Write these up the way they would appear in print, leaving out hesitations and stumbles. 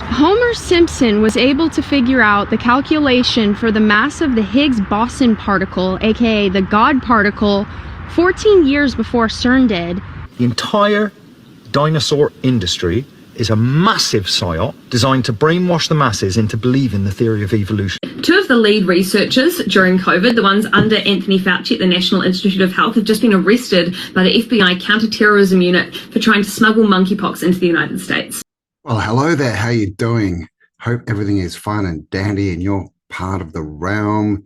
Homer Simpson was able to figure out the calculation for the mass of the Higgs boson particle, aka the God particle, 14 years before CERN did. The entire dinosaur industry is a massive psyop designed to brainwash the masses into believing the theory of evolution. Two of the lead researchers during COVID, the ones under Anthony Fauci at the National Institute of Health, have just been arrested by the FBI counter-terrorism unit for trying to smuggle monkeypox into the United States. Well, hello there. How you doing? Hope everything is fun and dandy and you're part of the realm.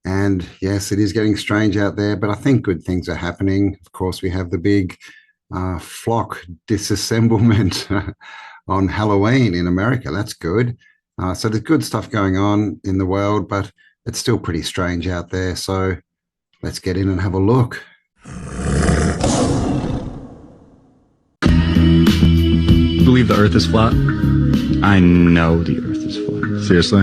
And yes, it is getting strange out there, but I think good things are happening. Of course, we have the big flock disassemblement on Halloween in America. That's good. So there's good stuff going on in the world, but it's still pretty strange out there. So let's get in and have a look. Believe the earth is flat? I know the earth is flat. Seriously?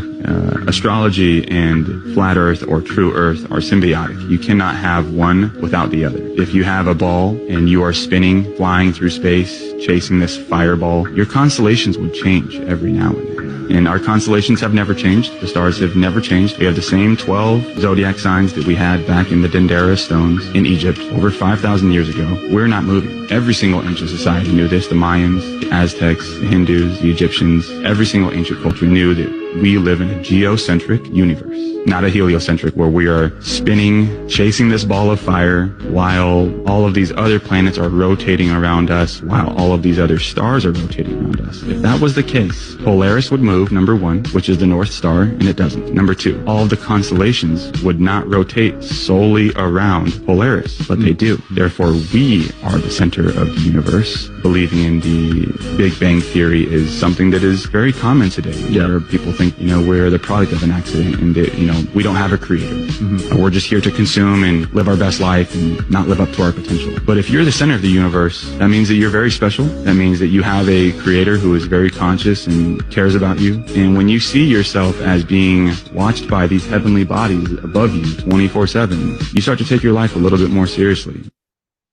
Astrology and flat earth or true earth are symbiotic. You cannot have one without the other. If you have a ball and you are spinning, flying through space, chasing this fireball, your constellations would change every now and then. And our constellations have never changed. The stars have never changed. We have the same 12 zodiac signs that we had back in the Dendera stones in Egypt over 5,000 years ago. We're not moving. Every single ancient society knew this. The Mayans, the Aztecs, the Hindus, the Egyptians, every single ancient culture knew that we live in a geocentric universe, not a heliocentric where we are spinning, chasing this ball of fire while all of these other planets are rotating around us, while all of these other stars are rotating around us. If that was the case, Polaris would move, number one, which is the North Star, and it doesn't. Number two, all of the constellations would not rotate solely around Polaris, but they do. Therefore, we are the center of the universe. Believing in the Big Bang Theory is something that is very common today, where people think, we're the product of an accident and that, we don't have a creator. We're just here to consume and live our best life and not live up to our potential. But if you're the center of the universe, that means that you're very special. That means that you have a creator who is very conscious and cares about you. And when you see yourself as being watched by these heavenly bodies above you 24/7, you start to take your life a little bit more seriously.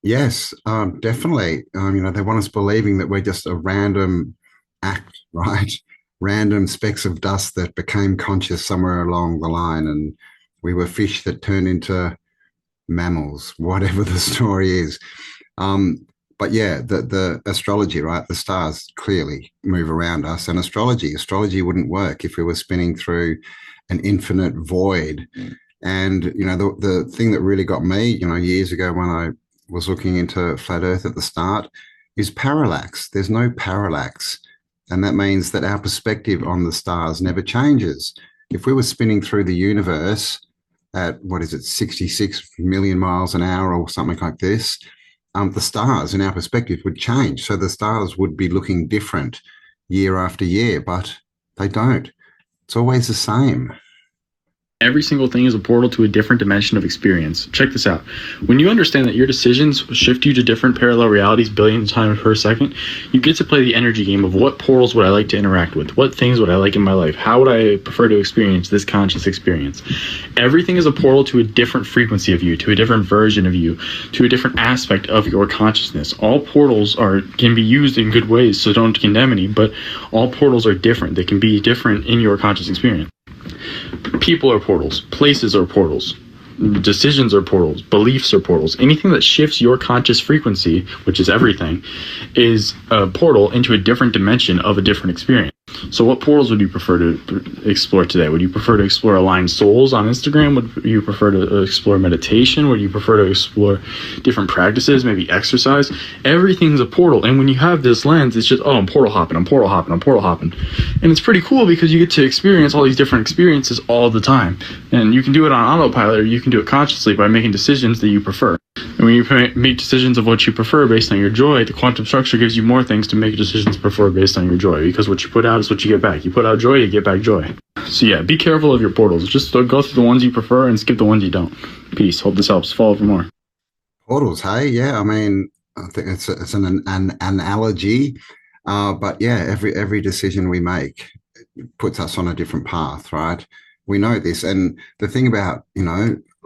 Yes, definitely. They want us believing that we're just a random act, right? Random specks of dust that became conscious somewhere along the line, and we were fish that turned into mammals, whatever the story is. But yeah, the astrology, right? The stars clearly move around us, and astrology wouldn't work if we were spinning through an infinite void. And, the thing that really got me, years ago when I was looking into flat earth at the start is parallax. There's no parallax. And that means that our perspective on the stars never changes. If we were spinning through the universe at, 66 million miles an hour or something like this, the stars in our perspective would change. So the stars would be looking different year after year, but they don't. It's always the same. Every single thing is a portal to a different dimension of experience. Check this out. When you understand that your decisions shift you to different parallel realities billions of times per second, you get to play the energy game of what portals would I like to interact with? What things would I like in my life? How would I prefer to experience this conscious experience? Everything is a portal to a different frequency of you, to a different version of you, to a different aspect of your consciousness. All portals can be used in good ways, so don't condemn any, but all portals are different. They can be different in your conscious experience. People are portals, places are portals, decisions are portals, beliefs are portals. Anything that shifts your conscious frequency, which is everything, is a portal into a different dimension of a different experience. So what portals would you prefer to explore today? Would you prefer to explore aligned souls on Instagram? Would you prefer to explore meditation? Would you prefer to explore different practices, maybe exercise? Everything's a portal. And when you have this lens, it's just, I'm portal hopping. And it's pretty cool because you get to experience all these different experiences all the time. And you can do it on autopilot, or you can do it consciously by making decisions that you prefer. And when you make decisions of what you prefer based on your joy, the quantum structure gives you more things to make decisions prefer based on your joy, because what you put out is what you get back. You put out joy, you get back joy. So yeah, be careful of your portals. Just go through the ones you prefer and skip the ones you don't. Peace. Hope this helps. Follow for more. Portals, hey? Yeah, I think it's an analogy. But yeah, every decision we make puts us on a different path, right? We know this. And the thing about,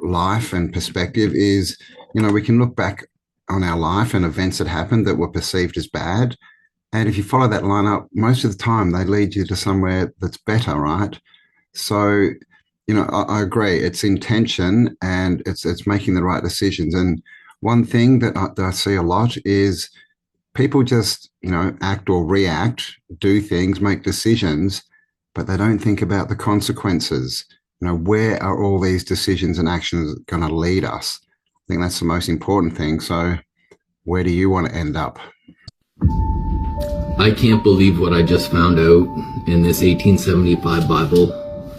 life and perspective is, we can look back on our life and events that happened that were perceived as bad, And if you follow that line up, most of the time they lead you to somewhere that's better, right? So, I agree. It's intention and it's making the right decisions. And one thing that I see a lot is people just, act or react, do things, make decisions, but they don't think about the consequences. Where are all these decisions and actions going to lead us? I think that's the most important thing. So where do you want to end up? I can't believe what I just found out in this 1875 Bible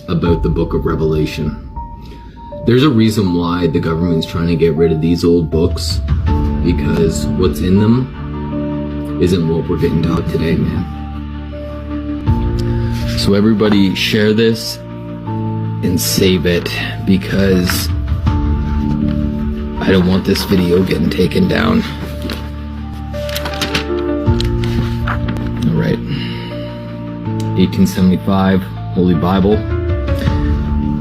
about the book of Revelation. There's a reason why the government's trying to get rid of these old books, because what's in them isn't what we're getting taught today, man. So everybody share this and save it, because I don't want this video getting taken down. All right, 1875 Holy Bible.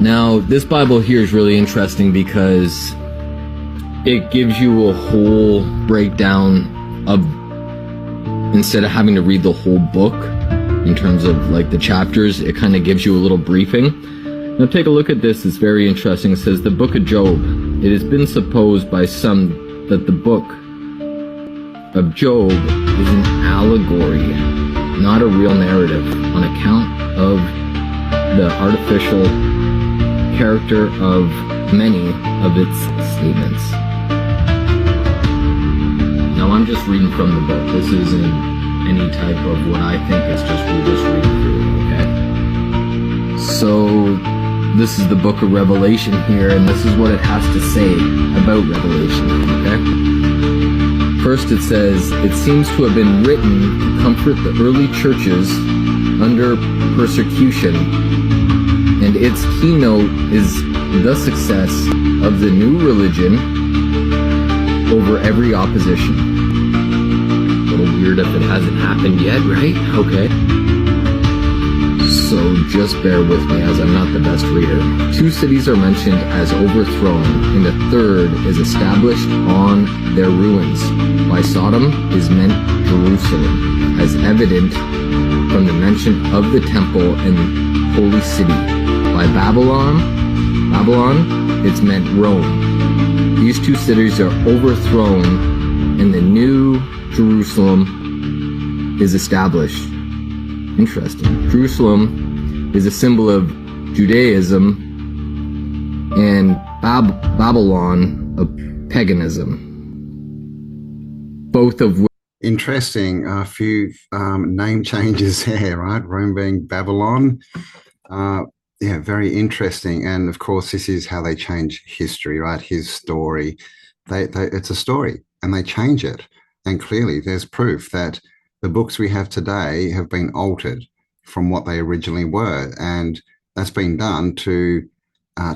Now, this Bible here is really interesting because it gives you a whole breakdown of, instead of having to read the whole book in terms of like the chapters, it kind of gives you a little briefing. Now take a look at this, it's very interesting. It says the book of Job. It has been supposed by some that the book of Job is an allegory, not a real narrative, on account of the artificial character of many of its statements. Now I'm just reading from the book. This isn't any type of what I think, it's just we're just reading through it, okay? So this is the book of Revelation here, and this is what it has to say about Revelation, okay? First it says, it seems to have been written to comfort the early churches under persecution, and its keynote is the success of the new religion over every opposition. A little weird if it hasn't happened yet, right? Okay. So just bear with me, as I'm not the best reader. 2 cities are mentioned as overthrown, and a third is established on their ruins. By Sodom is meant Jerusalem, as evident from the mention of the temple and holy city. By Babylon, it's meant Rome. These 2 cities are overthrown, and the new Jerusalem is established. Interesting. Jerusalem is a symbol of Judaism, and Babylon of paganism. Both of which. Interesting. A few name changes there, right? Rome being Babylon. Yeah, very interesting. And of course, this is how they change history, right? His story. It's a story, and they change it. And clearly, there's proof that the books we have today have been altered from what they originally were. And that's been done to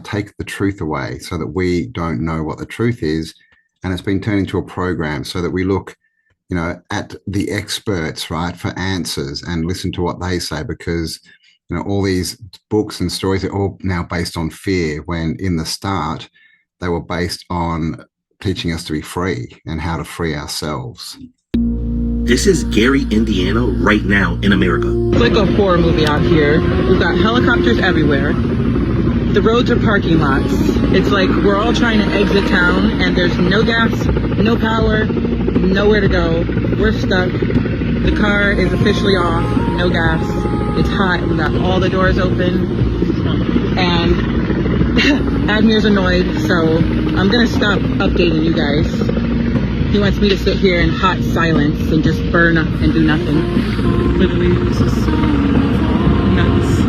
take the truth away so that we don't know what the truth is. And it's been turned into a program so that we look, at the experts, right, for answers and listen to what they say, because, all these books and stories are all now based on fear, when in the start, they were based on teaching us to be free and how to free ourselves. This is Gary, Indiana, right now in America. It's like a horror movie out here. We've got helicopters everywhere. The roads are parking lots. It's like we're all trying to exit town, and there's no gas, no power, nowhere to go. We're stuck. The car is officially off, no gas. It's hot. We got all the doors open. And Admir's annoyed, so I'm going to stop updating you guys. He wants me to sit here in hot silence and just burn up and do nothing. Literally, this is so nuts.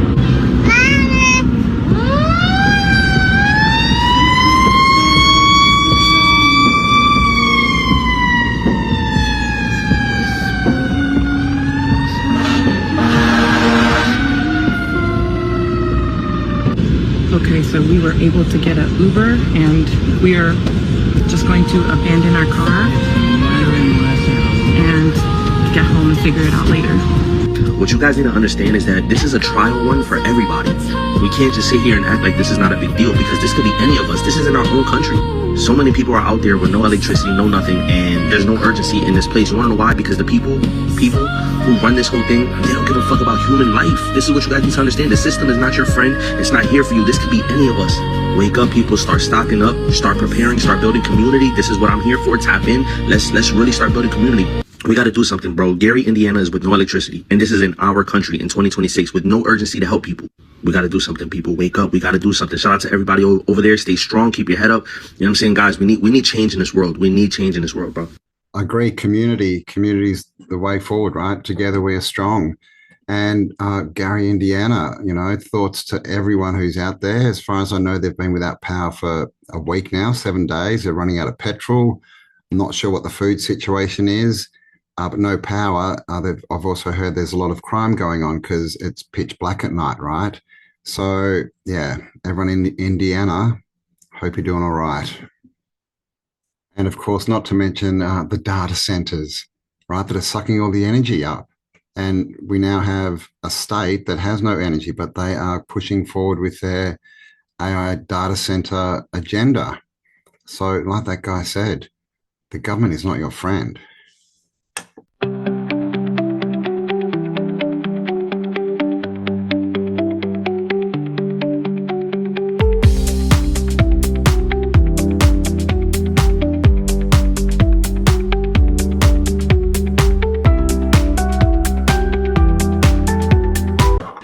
Okay, so we were able to get an Uber, and we are just going to abandon our car and get home and figure it out later. What you guys need to understand is that this is a trial run for everybody. We can't just sit here and act like this is not a big deal, because this could be any of us. This is in our own country. So many people are out there with no electricity, no nothing, and there's no urgency in this place. You wanna know why? Because the people who run this whole thing, they don't give a fuck about human life. This is what you guys need to understand. The system is not your friend. It's not here for you. This could be any of us. Wake up, people. Start stocking up. Start preparing. Start building community. This is what I'm here for. Tap in. Let's really start building community. We got to do something, bro. Gary, Indiana is with no electricity, and this is in our country in 2026 with no urgency to help people. We got to do something, people. Wake up. We got to do something. Shout out to everybody over there. Stay strong. Keep your head up. You know what I'm saying, guys? We need change in this world. We need change in this world, bro. I agree. Community's the way forward, right? Together we are strong. And Gary, Indiana, you know, thoughts to everyone who's out there. As far as I know, they've been without power for a week now, 7 days. They're running out of petrol. I'm not sure what the food situation is, but no power. I've also heard there's a lot of crime going on because it's pitch black at night, right? So, yeah, everyone in Indiana, hope you're doing all right. And of course, not to mention the data centers, right, that are sucking all the energy up. And we now have a state that has no energy, but they are pushing forward with their AI data center agenda. So like that guy said, the government is not your friend.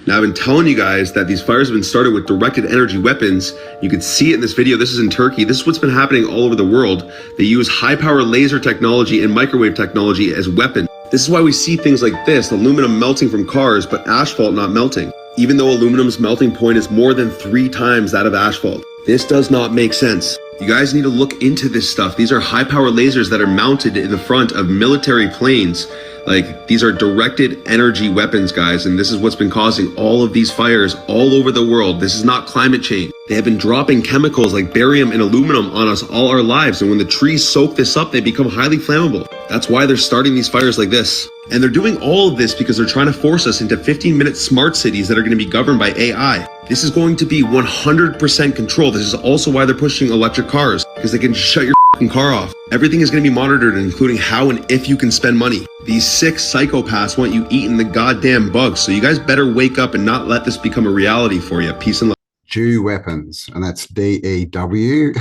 Now, I've been telling you guys that these fires have been started with directed energy weapons. You can see it in this video. This is in Turkey. This is what's been happening all over the world. They use high power laser technology and microwave technology as weapons. This is why we see things like this, aluminum melting from cars, but asphalt not melting, even though aluminum's melting point is more than 3 times that of asphalt. This does not make sense. You guys need to look into this stuff. These are high power lasers that are mounted in the front of military planes. Like, these are directed energy weapons, guys, and this is what's been causing all of these fires all over the world. This is not climate change. They have been dropping chemicals like barium and aluminum on us all our lives, and when the trees soak this up, they become highly flammable. That's why they're starting these fires like this. And they're doing all of this because they're trying to force us into 15-minute smart cities that are going to be governed by AI. This is going to be 100% control. This is also why they're pushing electric cars, because they can shut your car off. Everything is going to be monitored, including how and if you can spend money. These sick psychopaths want you eating the goddamn bugs, so you guys better wake up and not let this become a reality for you. Peace and love. Dew weapons, and that's DEW,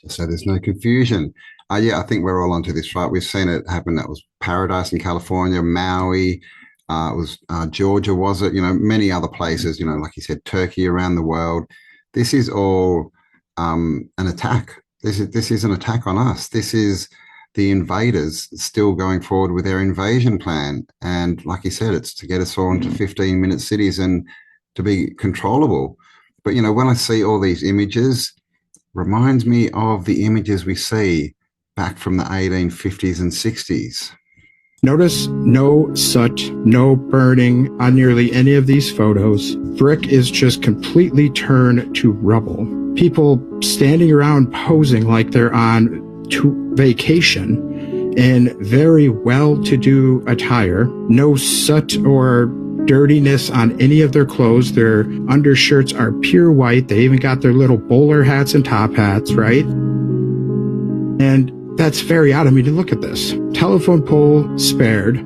just so there's no confusion. Yeah, I think we're all onto this, right? We've seen it happen. That was Paradise in California, Maui, it was Georgia, was it? You know, many other places, you know, like you said, Turkey, around the world. This is all an attack. This is an attack on us. This is the invaders still going forward with their invasion plan. And like you said, it's to get us all into 15-minute cities and to be controllable. But, you know, when I see all these images, reminds me of the images we see back from the 1850s and 60s. Notice no soot, no burning on nearly any of these photos. Brick is just completely turned to rubble. People standing around posing like they're on vacation in very well-to-do attire. No soot or dirtiness on any of their clothes. Their undershirts are pure white. They even got their little bowler hats and top hats, right? And that's very odd. I mean, look at this. Telephone pole spared.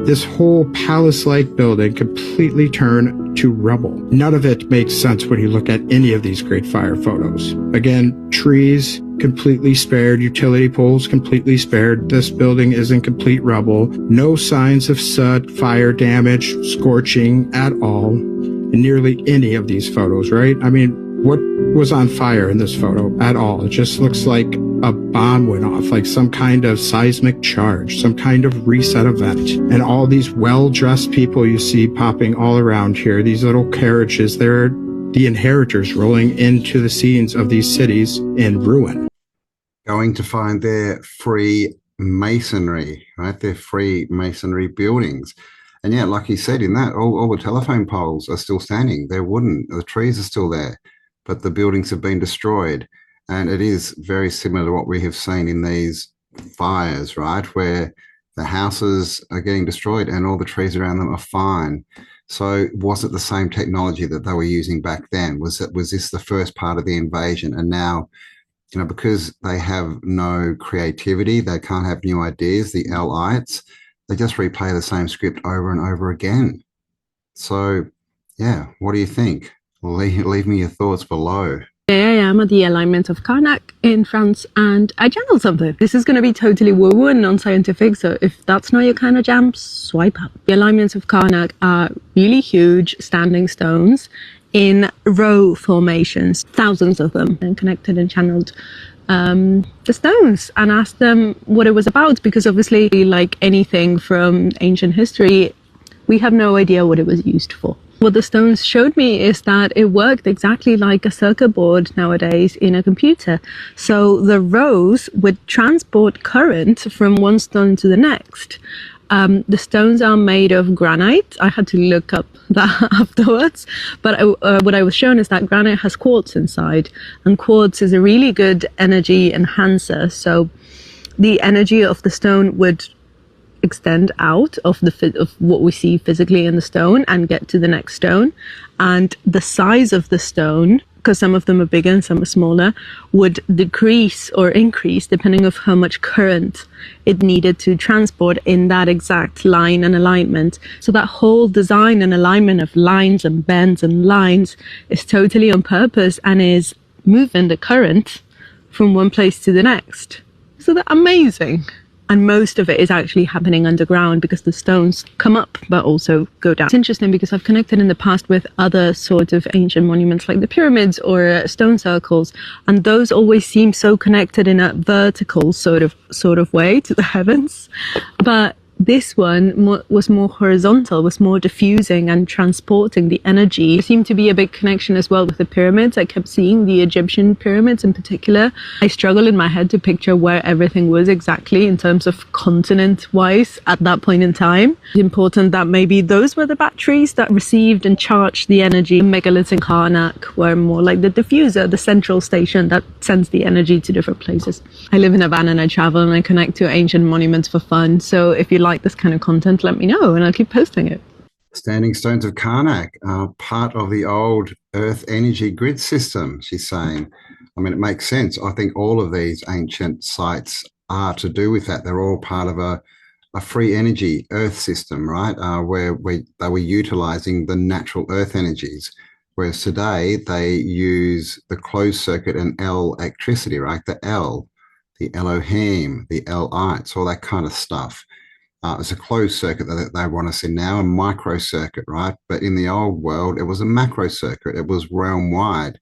This whole palace-like building completely turned to rubble. None of it makes sense when you look at any of these great fire photos. Again, trees completely spared, utility poles completely spared. This building is in complete rubble. No signs of soot, fire damage, scorching at all in nearly any of these photos, right? I mean, what was on fire in this photo at all? It just looks like a bomb went off, like some kind of seismic charge, some kind of reset event. And all these well-dressed people you see popping all around here, these little carriages, they're the inheritors rolling into the scenes of these cities in ruin. Going to find their free masonry, right? Their free masonry buildings. And yeah, like he said, in that, all the telephone poles are still standing. They're wooden. The trees are still there, but the buildings have been destroyed. And it is very similar to what we have seen in these fires, right? Where The houses are getting destroyed and all the trees around them are fine. So was it the same technology that they were using back then? Was this the first part of the invasion? And now, because they have no creativity, they can't have new ideas, the L-ites, they just replay the same script over and over again. So, yeah, what do you think? Leave me your thoughts below. Today I am at the alignment of Karnak in France, and I channeled something. This is going to be totally woo-woo and non-scientific, so if that's not your kind of jam, swipe up. The alignments of Karnak are really huge standing stones in row formations, thousands of them, and connected and channeled the stones and asked them what it was about, because obviously, like anything from ancient history, we have no idea what it was used for. What the stones showed me is that it worked exactly like a circuit board nowadays in a computer. So the rows would transport current from one stone to the next. The stones are made of granite. I had to look up that afterwards. But what I was shown is that granite has quartz inside. And quartz is a really good energy enhancer. So the energy of the stone would extend out of what we see physically in the stone and get to the next stone, and the size of the stone, because some of them are bigger and some are smaller, would decrease or increase depending on how much current it needed to transport in that exact line and alignment. So that whole design and alignment of lines and bends and lines is totally on purpose and is moving the current from one place to the next. So they're amazing. And most of it is actually happening underground because the stones come up but also go down. It's interesting because I've connected in the past with other sort of ancient monuments like the pyramids or stone circles, and those always seem so connected in a vertical sort of way to the heavens. But this one was more horizontal, was more diffusing and transporting the energy. There seemed to be a big connection as well with the pyramids. I kept seeing the Egyptian pyramids in particular. I struggle in my head to picture where everything was exactly in terms of continent-wise at that point in time. It's important that maybe those were the batteries that received and charged the energy. The megaliths in Karnak were more like the diffuser, the central station that sends the energy to different places. I live in a van and I travel and I connect to ancient monuments for fun. So if you like this kind of content, let me know and I'll keep posting it. Standing stones of Karnak are part of the old Earth energy grid system, she's saying. I mean, it makes sense. I think all of these ancient sites are to do with that. They're all part of a free energy Earth system, right? Where they were utilizing the natural Earth energies. Whereas today they use the closed circuit and electricity, right? The L, the Elohim, the L-ites, all that kind of stuff. It's a closed circuit that they want us in now, a micro circuit, right? But in the old world, it was a macro circuit. It was realm-wide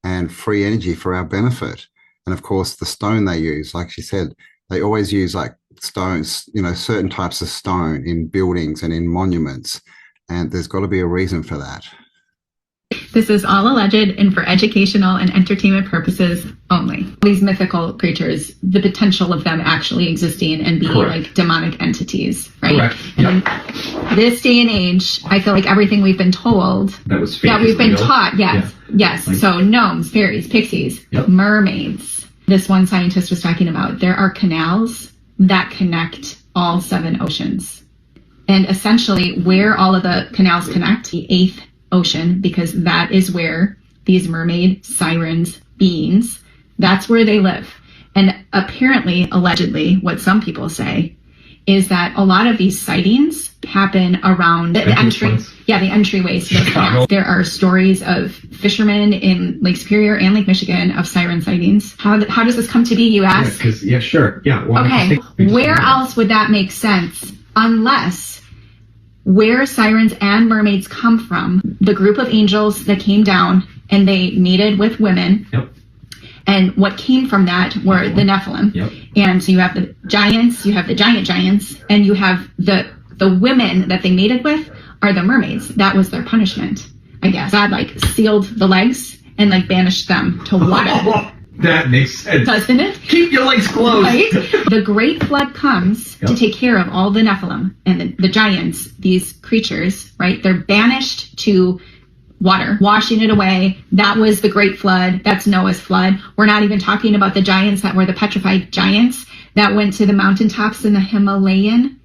and free energy for our benefit. And of course, the stone they use, like she said, they always use like stones, certain types of stone in buildings and in monuments. And there's got to be a reason for that. This is all alleged and for educational and entertainment purposes only. These mythical creatures, the potential of them actually existing and being like demonic entities, right? And this day and age, I feel like everything we've been told, that we've been taught, yes. So gnomes, fairies, pixies, mermaids. This one scientist was talking about, there are canals that connect all 7 oceans. And essentially where all of the canals connect, the 8th ocean, because that is where these mermaid sirens beings, that's where they live. And apparently, allegedly, what some people say is that a lot of these sightings happen around the entryways to those canals. There are stories of fishermen in Lake Superior and Lake Michigan of siren sightings. How does this come to be, you ask? Okay, where else would that make sense unless where sirens and mermaids come from, the group of angels that came down and they mated with women. And what came from that were the Nephilim. And so you have the giants, you have the giants, and you have the women that they mated with are the mermaids. That was their punishment, I guess. God sealed the legs and banished them to water. That makes sense. Doesn't it? Keep your legs closed. Right? The great flood comes to take care of all the Nephilim and the giants, these creatures, right? They're banished to water, washing it away. That was the Great Flood. That's Noah's flood. We're not even talking about the giants that were the petrified giants that went to the mountaintops in the Himalayan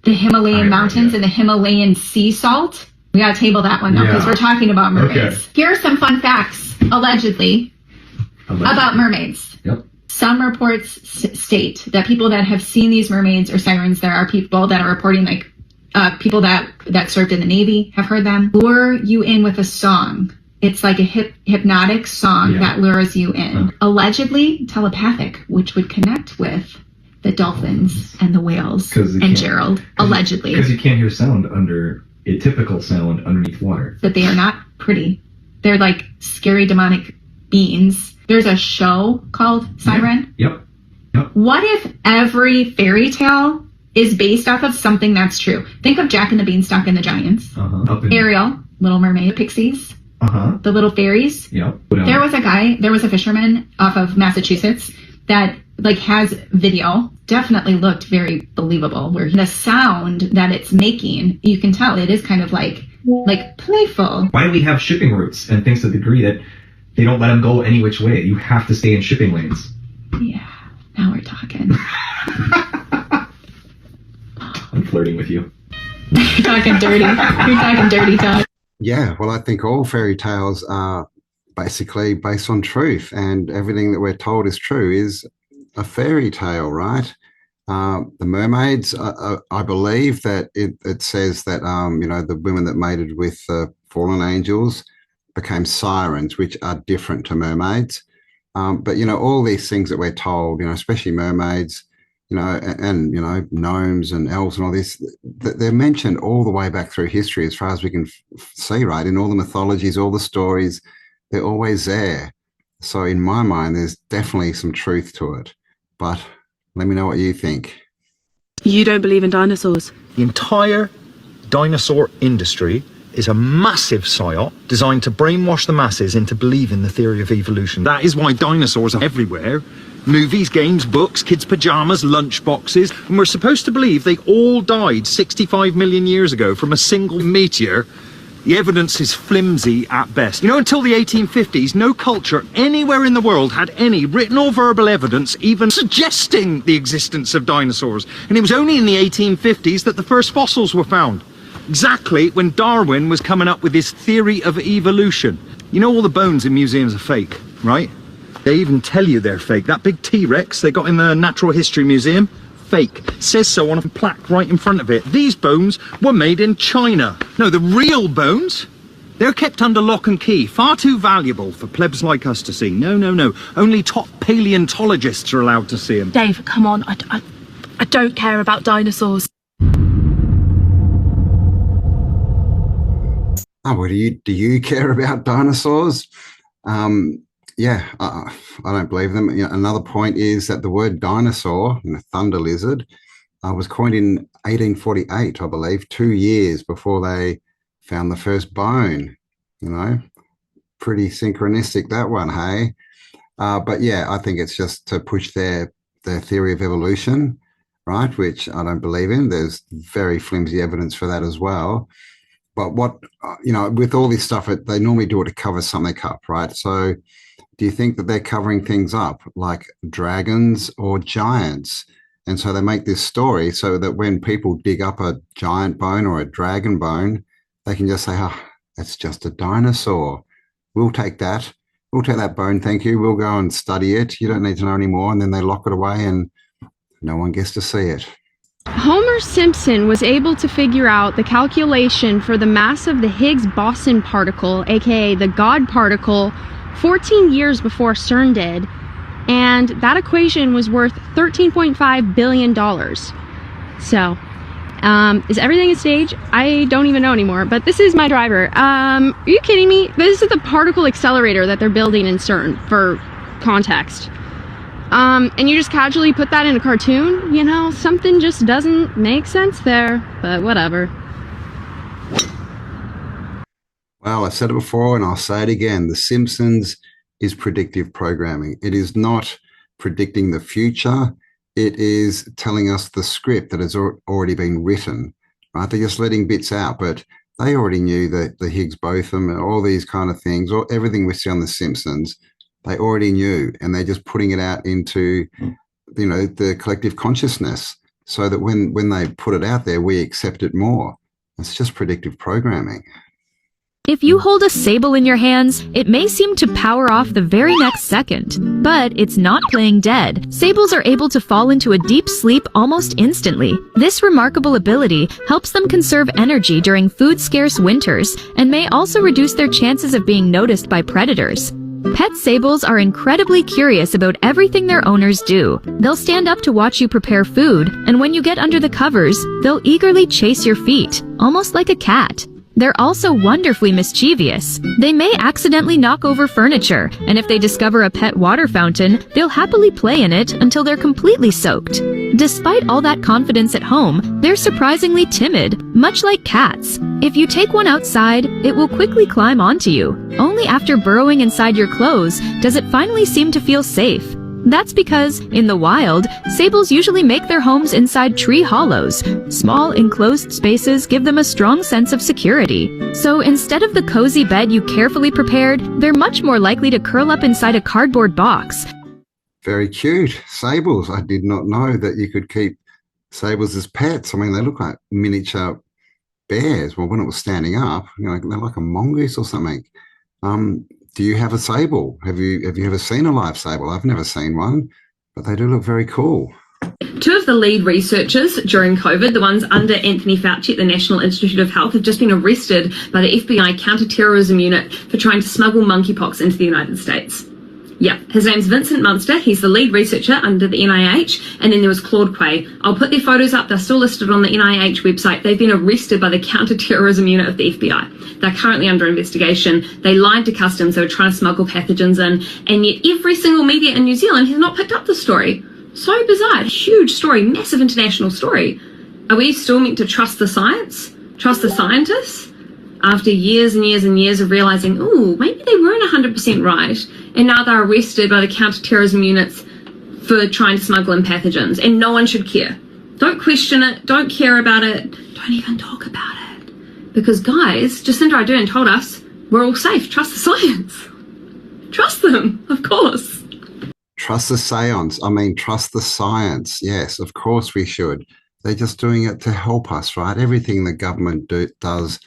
mountains and the Himalayan sea salt. We got to table that one though, because we're talking about mermaids. Okay. Here are some fun facts, allegedly. About mermaids. Yep. Some reports state that people that have seen these mermaids or sirens, there are people that are reporting, like people that served in the Navy have heard them, lure you in with a song. It's like a hypnotic song that lures you in. Allegedly telepathic, which would connect with the dolphins and the whales and Gerald. Allegedly. Because you can't hear sound a typical sound underneath water. But they are not pretty. They're like scary demonic beings. There's a show called Siren. Yep. What if every fairy tale is based off of something that's true? Think of Jack and the Beanstalk and the Giants. Ariel, Little Mermaid, Pixies, the Little Fairies. Yep. There was a fisherman off of Massachusetts that like has video, definitely looked very believable, where the sound that it's making, you can tell it is kind of like playful. Why do we have shipping routes and things to the degree that they don't let them go any which way? You have to stay in shipping lanes. Yeah, now we're talking. I'm flirting with you. You're talking dirty. You're talking dirty talk. Yeah, well, I think all fairy tales are basically based on truth, and everything that we're told is true is a fairy tale, right? The mermaids, I believe that it says that, the women that mated with fallen angels became sirens, which are different to mermaids. But, all these things that we're told, especially mermaids, and gnomes and elves and all this, they're mentioned all the way back through history as far as we can see, right? In all the mythologies, all the stories, they're always there. So in my mind, there's definitely some truth to it. But let me know what you think. You don't believe in dinosaurs? The entire dinosaur industry is a massive psyop designed to brainwash the masses into believing the theory of evolution. That is why dinosaurs are everywhere. Movies, games, books, kids' pajamas, lunch boxes. And we're supposed to believe they all died 65 million years ago from a single meteor. The evidence is flimsy at best. Until the 1850s, no culture anywhere in the world had any written or verbal evidence even suggesting the existence of dinosaurs. And it was only in the 1850s that the first fossils were found. Exactly when Darwin was coming up with his theory of evolution. All the bones in museums are fake, right? They even tell you they're fake. That big T-Rex they got in the Natural History Museum, fake. Says so on a plaque right in front of it. These bones were made in China. No, the real bones, they're kept under lock and key. Far too valuable for plebs like us to see. No. Only top paleontologists are allowed to see them. Dave, come on. I don't care about dinosaurs. Oh, well, do you care about dinosaurs? Yeah, I don't believe them. Another point is that the word dinosaur, thunder lizard, was coined in 1848, I believe, 2 years before they found the first bone. Pretty synchronistic, that one, hey? But yeah, I think it's just to push their theory of evolution, right, which I don't believe in. There's very flimsy evidence for that as well. But what, with all this stuff, they normally do it to cover something up, right? So do you think that they're covering things up like dragons or giants? And so they make this story so that when people dig up a giant bone or a dragon bone, they can just say, that's just a dinosaur. We'll take that. We'll take that bone, thank you. We'll go and study it. You don't need to know anymore. And then they lock it away and no one gets to see it. Homer Simpson was able to figure out the calculation for the mass of the Higgs-boson particle, aka the God particle, 14 years before CERN did, and that equation was worth $13.5 billion. So, is everything a stage? I don't even know anymore, but this is my driver. Are you kidding me? This is the particle accelerator that they're building in CERN, for context. And you just casually put that in a cartoon? Something just doesn't make sense there, but whatever. Well, I've said it before and I'll say it again. The Simpsons is predictive programming. It is not predicting the future. It is telling us the script that has already been written, right? They're just letting bits out, but they already knew that the Higgs boson and all these kind of things, or everything we see on The Simpsons, they already knew, and they're just putting it out into, you know, the collective consciousness, so that when they put it out there, we accept it more. It's just predictive programming. If you hold a sable in your hands, it may seem to power off the very next second, but it's not playing dead. Sables are able to fall into a deep sleep almost instantly. This remarkable ability helps them conserve energy during food-scarce winters and may also reduce their chances of being noticed by predators. Pet sables are incredibly curious about everything their owners do. They'll stand up to watch you prepare food, and when you get under the covers, they'll eagerly chase your feet, almost like a cat. They're also wonderfully mischievous. They may accidentally knock over furniture, and if they discover a pet water fountain, they'll happily play in it until they're completely soaked. Despite all that confidence at home, they're surprisingly timid, much like cats. If you take one outside, it will quickly climb onto you. Only after burrowing inside your clothes does it finally seem to feel safe. That's because, in the wild, sables usually make their homes inside tree hollows. Small, enclosed spaces give them a strong sense of security. So instead of the cozy bed you carefully prepared, they're much more likely to curl up inside a cardboard box. Very cute. Sables. I did not know that you could keep sables as pets. I mean, they look like miniature bears. Well, when it was standing up, you know, they're like a mongoose or something. Do you have a sable? Have you ever seen a live sable? I've never seen one, but they do look very cool. Two of the lead researchers during COVID, the ones under Anthony Fauci at the National Institute of Health, have just been arrested by the FBI counterterrorism unit for trying to smuggle monkeypox into the United States. Yeah, his name's Vincent Munster. He's the lead researcher under the NIH. And then there was Claude Quay. I'll put their photos up. They're still listed on the NIH website. They've been arrested by the counterterrorism unit of the FBI. They're currently under investigation. They lied to customs. They were trying to smuggle pathogens in. And yet every single media in New Zealand has not picked up the story. So bizarre. Huge story. Massive international story. Are we still meant to trust the science? Trust the scientists? After years and years and years of realizing, ooh, maybe they weren't 100% right, and now they're arrested by the counterterrorism units for trying to smuggle in pathogens, and no one should care. Don't question it, don't care about it, don't even talk about it. Because guys, Jacinda Ardern told us, we're all safe, trust the science. Trust them, of course. Trust the seance. I mean, trust the science. Yes, of course we should. They're just doing it to help us, right? Everything the government does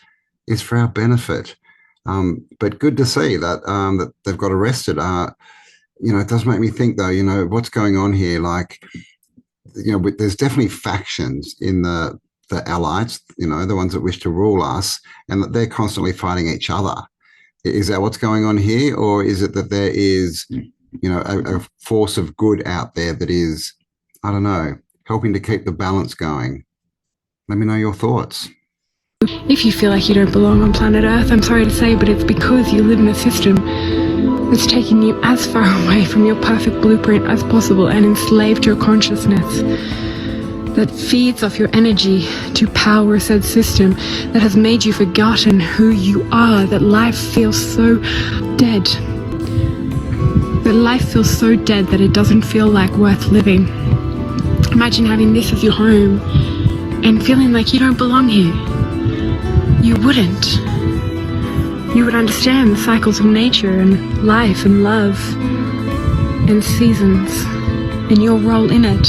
is for our benefit. But good to see that that they've got arrested. You know, it does make me think, though, you know, what's going on here? Like, you know, there's definitely factions in the allies, you know, the ones that wish to rule us, and that they're constantly fighting each other. Is that what's going on here? Or is it that there is, you know, a force of good out there that is, I don't know, helping to keep the balance going? Let me know your thoughts. If you feel like you don't belong on planet Earth, I'm sorry to say, but it's because you live in a system that's taking you as far away from your perfect blueprint as possible and enslaved your consciousness, that feeds off your energy to power said system, that has made you forgotten who you are, that life feels so dead. That life feels so dead that it doesn't feel like worth living. Imagine having this as your home and feeling like you don't belong here. You wouldn't. You would understand the cycles of nature and life and love and seasons and your role in it.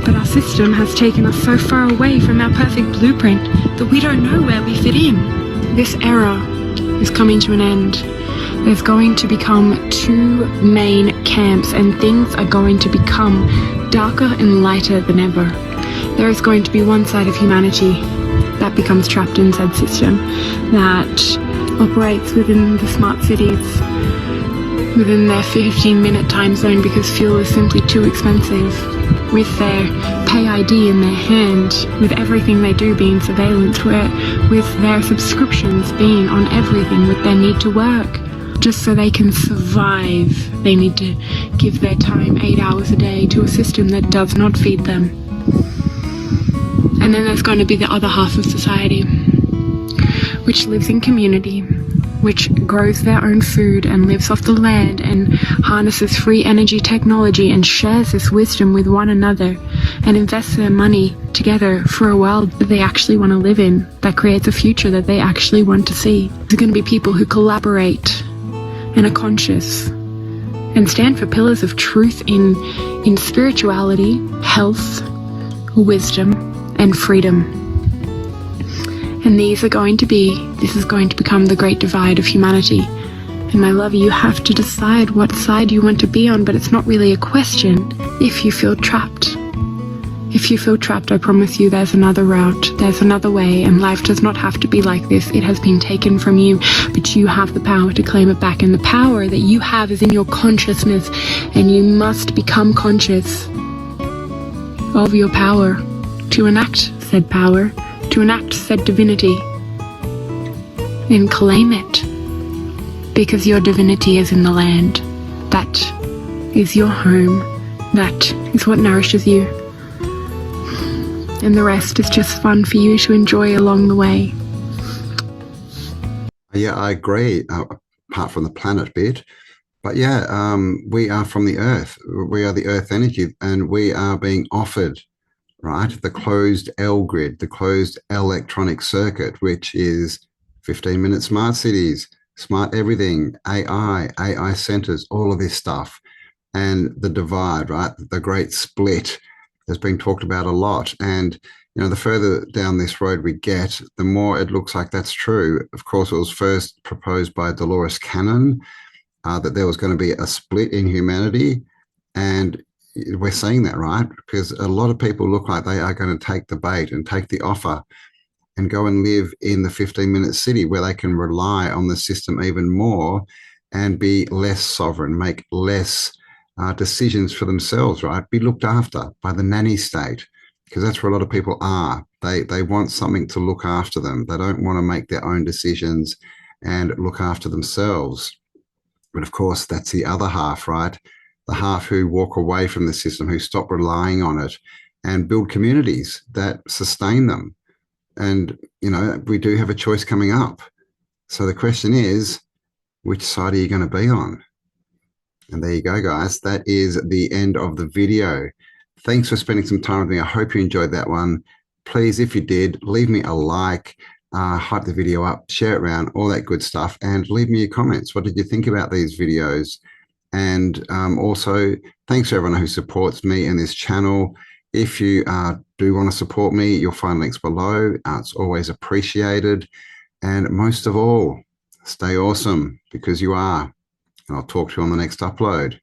But our system has taken us so far away from our perfect blueprint that we don't know where we fit in. This era is coming to an end. There's going to become two main camps, and things are going to become darker and lighter than ever. There is going to be one side of humanity that becomes trapped in said system, that operates within the smart cities, within their 15-minute time zone because fuel is simply too expensive, with their pay ID in their hand, with everything they do being surveillance, with their subscriptions being on everything, with their need to work. Just so they can survive, they need to give their time 8 hours a day to a system that does not feed them. And then there's going to be the other half of society, which lives in community, which grows their own food and lives off the land and harnesses free energy technology and shares this wisdom with one another. and invest their money together for a world that they actually want to live in, that creates a future that they actually want to see. There's going to be people who collaborate and are conscious and stand for pillars of truth in spirituality, health, wisdom, and freedom. And this is going to become the great divide of humanity. And my love, you have to decide what side you want to be on, but it's not really a question if you feel trapped. If you feel trapped, I promise you there's another route, there's another way, and life does not have to be like this. It has been taken from you, but you have the power to claim it back, and the power that you have is in your consciousness, and you must become conscious of your power to enact said power, to enact said divinity, and claim it. Because your divinity is in the land. That is your home. That is what nourishes you. And the rest is just fun for you to enjoy along the way. Yeah, I agree, apart from the planet bit. But yeah, we are from the earth. We are the earth energy, and we are being offered, right, the closed L grid, the closed electronic circuit, which is 15-minute smart cities, smart everything, AI centers, all of this stuff. And the divide, right? The great split has been talked about a lot. And, you know, the further down this road we get, the more it looks like that's true. Of course, it was first proposed by Dolores Cannon that there was going to be a split in humanity. And we're seeing that, right? Because a lot of people look like they are going to take the bait and take the offer and go and live in the 15-minute city where they can rely on the system even more and be less sovereign, make less decisions for themselves, right? Be looked after by the nanny state, because that's where a lot of people are. They want something to look after them. They don't want to make their own decisions and look after themselves. But of course, that's the other half, right? The half who walk away from the system, who stop relying on it and build communities that sustain them. And, you know, we do have a choice coming up. So the question is, which side are you going to be on? And there you go, guys. That is the end of the video. Thanks for spending some time with me. I hope you enjoyed that one. Please, if you did, leave me a like, hype the video up, share it around, all that good stuff, and leave me your comments. What did you think about these videos? And also, thanks to everyone who supports me and this channel. If you do want to support me, you'll find links below. It's always appreciated. And most of all, stay awesome, because you are. And I'll talk to you on the next upload.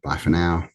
Bye for now.